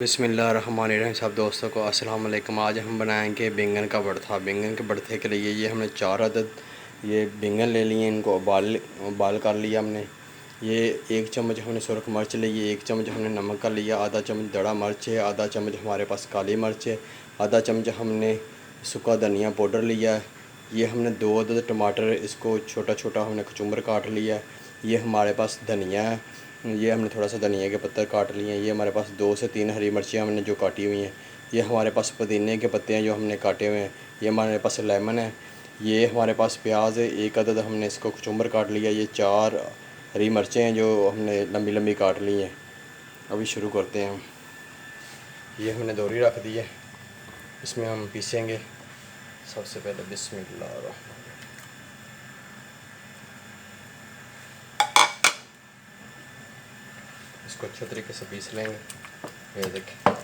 बिस्मिल्लाहिर्रहमानिर्रहीम। सब दोस्तों को अस्सलाम वालेकुम। आज हम बनाएंगे बैंगन का भरता। बैंगन के भरते के लिए ये हमने 4 अदद ये बैंगन ले लिए, इनको उबाल कर लिया हमने। ये 1 चम्मच हमने सुरख मिर्च ली है, 1 चम्मच हमने नमक का लिया, आधा चम्मच दड़ा मिर्च है, आधा चम्मच हमारे पास काली मिर्च है, आधा चम्मच हमने सूखा धनिया पाउडर लिया है। ये हमने 2 अदद टमाटर, इसको छोटा छोटा हमने कचुम्बर काट लिया है। ये हमारे पास धनिया है, ये हमने थोड़ा सा धनिया के पत्ते काट लिए हैं। ये हमारे पास 2 से 3 हरी मिर्चियाँ हमने जो काटी हुई हैं। ये हमारे पास पुदीने के पत्ते हैं जो हमने काटे हुए हैं। ये हमारे पास लेमन है। ये हमारे पास प्याज है, 1 अदद हमने इसको कचुम्बर काट लिया। ये 4 हरी मिर्चें हैं जो हमने लंबी लंबी काट ली हैं। अभी शुरू करते हैं हम। ये हमने दोरी रख दी है, इसमें हम पीसेंगे। सबसे पहले बिस्मिल्लाह, इसको अच्छे तरीके से पीस लेंगे। ये देखिए,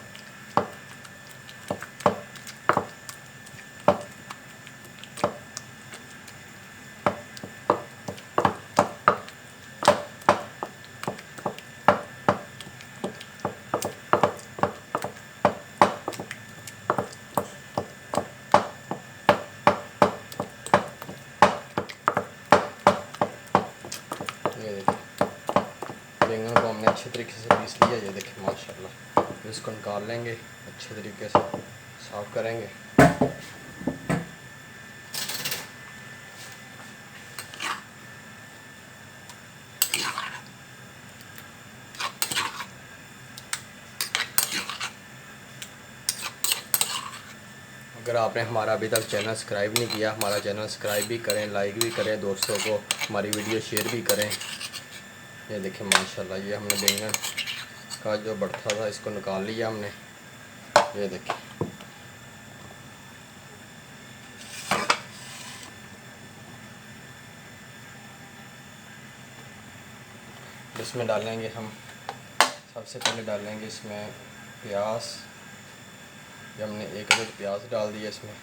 बैंगन को हमने अच्छे तरीके से पीस लिया। ये देखिए माशाल्लाह। इसको निकाल लेंगे, अच्छे तरीके से साफ़ करेंगे। अगर आपने हमारा अभी तक चैनल सब्सक्राइब नहीं किया, हमारा चैनल सब्सक्राइब भी करें, लाइक भी करें, दोस्तों को हमारी वीडियो शेयर भी करें। ये देखें माशाल्लाह, ये हमने बैंगन का जो भरता था इसको निकाल लिया हमने। ये देखें, इसमें डालेंगे हम, सबसे पहले डालेंगे इसमें प्याज। ये हमने 1 अदद प्याज डाल दिया इसमें,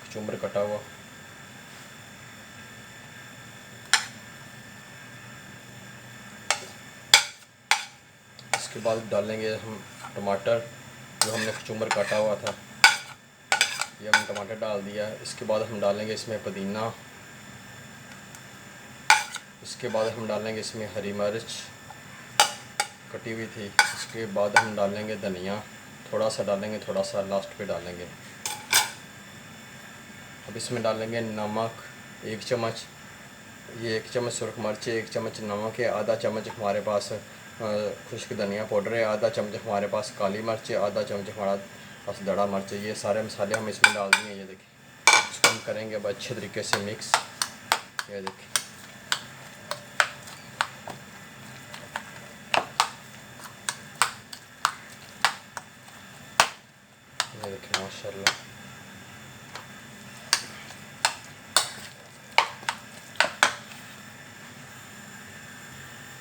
कचुम्बर कटा हुआ। इसके बाद डालेंगे हम टमाटर, जो हमने कचुम्बर काटा हुआ था। ये हमने टमाटर डाल दिया। इसके बाद हम डालेंगे इसमें पुदीना। इसके बाद हम डालेंगे इसमें हरी मिर्च कटी हुई थी। इसके बाद हम डालेंगे धनिया, थोड़ा सा डालेंगे, थोड़ा सा लास्ट पे डालेंगे। अब इसमें डालेंगे नमक 1 चम्मच। ये 1 चम्मच सुरख मिर्च है, 1 चम्मच नमक है, आधा चम्मच हमारे पास खुश्क धनिया पाउडर है, आधा चम्मच हमारे पास काली मिर्च है, आधा चम्मच हमारा पास दड़ा मिर्च है। ये सारे मसाले हम इसमें डाल दिए। ये देखिए, इसको हम करेंगे अब अच्छे तरीके से मिक्स। ये देखिए, ये देखिए माशाल्लाह।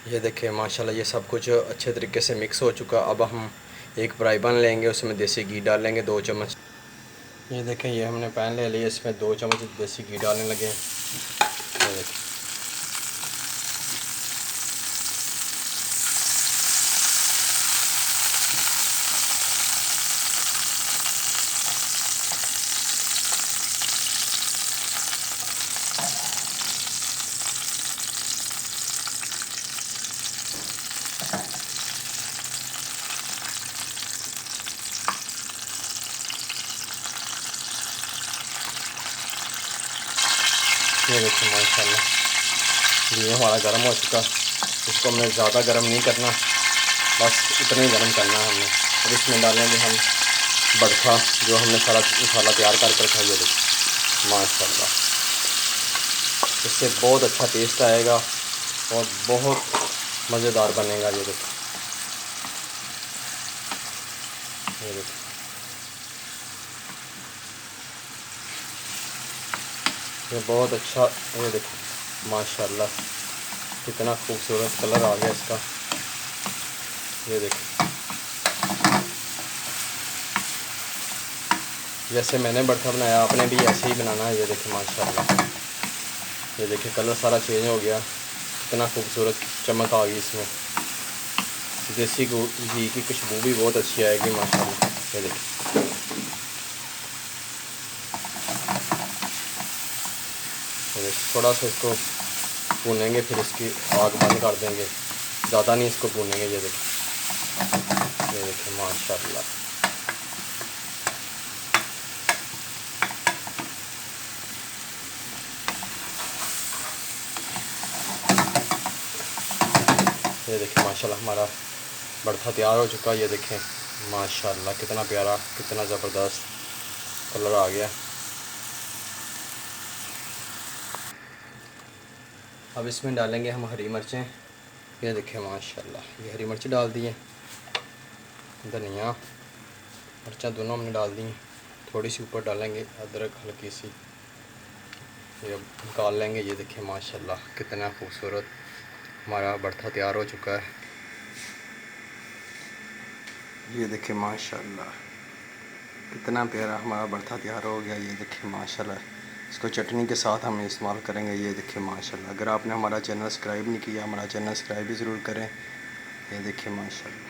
ये देखिए माशाल्लाह, ये सब कुछ अच्छे तरीके से मिक्स हो चुका। अब हम एक फ्राई पैन लेंगे, उसमें देसी घी डालेंगे 2 चम्मच। ये देखें, ये हमने पैन ले लिया, इसमें 2 चम्मच देसी घी डालने लगे। ये देखिए, ये देखिए माशाल्लाह, ये हमारा गर्म हो चुका। इसको हमने ज़्यादा गर्म नहीं करना, बस इतना ही गर्म करना है हमने। अब इसमें डालेंगे हम भरता, जो हमने सारा मसाला तैयार कर रखा है। ये देखिए माशाल्लाह, इससे बहुत अच्छा टेस्ट आएगा और बहुत मज़ेदार बनेगा। ये देखिए, ये देखिए, ये बहुत अच्छा। ये देखिए माशाल्लाह, कितना खूबसूरत कलर आ गया इसका। ये देखिए, जैसे मैंने भरता बनाया आपने भी ऐसे ही बनाना है। ये देखिए माशाल्लाह, ये देखिए कलर सारा चेंज हो गया, कितना खूबसूरत चमक आ गई इसमें। देसी घी की खुशबू भी बहुत अच्छी आएगी माशाल्लाह। ये देखिए थोड़ा सा इसको भूनेंगे, फिर इसकी आग बंद कर देंगे, ज़्यादा नहीं इसको भूनेंगे। ये देखिए माशाल्लाह। ये देखिए माशाल्लाह हमारा भरता तैयार हो चुका है। ये देखें माशाल्लाह कितना प्यारा, कितना ज़बरदस्त कलर आ गया। अब इसमें डालेंगे हम हरी मिर्चें। ये देखें माशाल्लाह ये हरी मिर्च डाल दी है, धनिया मिर्चा दोनों हमने डाल दी हैं। थोड़ी सी ऊपर डालेंगे अदरक हल्की सी, ये अब निकाल लेंगे। ये देखिए माशाल्लाह कितना खूबसूरत हमारा भरता तैयार हो चुका है। ये देखिए माशाल्लाह कितना प्यारा हमारा भरता तैयार हो गया। ये देखिए माशाल्लाह इसको चटनी के साथ हम इस्तेमाल करेंगे। ये देखिए माशाल्लाह अगर आपने हमारा चैनल सब्सक्राइब नहीं किया, हमारा चैनल सब्सक्राइब भी ज़रूर करें। ये देखिए माशाल्लाह।